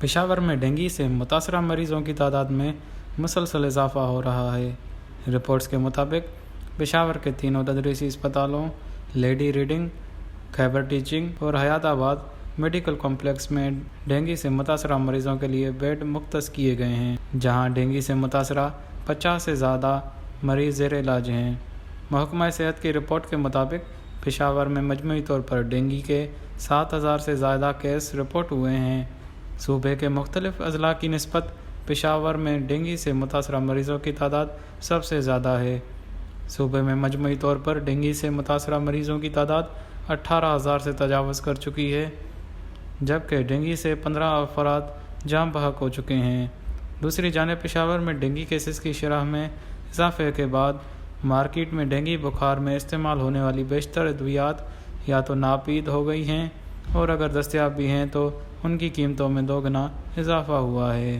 پشاور میں ڈینگی سے متاثرہ مریضوں کی تعداد میں مسلسل اضافہ ہو رہا ہے۔ رپورٹس کے مطابق پشاور کے تینوں تدریسی اسپتالوں لیڈی ریڈنگ، خیبر ٹیچنگ اور حیات آباد میڈیکل کمپلیکس میں ڈینگی سے متاثرہ مریضوں کے لیے بیڈ مختص کیے گئے ہیں، جہاں ڈینگی سے متاثرہ 50 سے زیادہ مریض زیر علاج ہیں۔ محکمہ صحت کی رپورٹ کے مطابق پشاور میں مجموعی طور پر ڈینگی کے 7000 سے زیادہ کیس رپورٹ ہوئے ہیں۔ صوبے کے مختلف اضلاع کی نسبت پشاور میں ڈینگی سے متاثرہ مریضوں کی تعداد سب سے زیادہ ہے۔ صوبے میں مجموعی طور پر ڈینگی سے متاثرہ مریضوں کی تعداد 18,000 سے تجاوز کر چکی ہے، جبکہ ڈینگی سے 15 افراد جاں بحق ہو چکے ہیں۔ دوسری جانب پشاور میں ڈینگی کیسز کی شرح میں اضافے کے بعد مارکیٹ میں ڈینگی بخار میں استعمال ہونے والی بیشتر ادویات یا تو ناپید ہو گئی ہیں اور اگر دستیاب بھی ہیں تو ان کی قیمتوں میں 2 گنا اضافہ ہوا ہے۔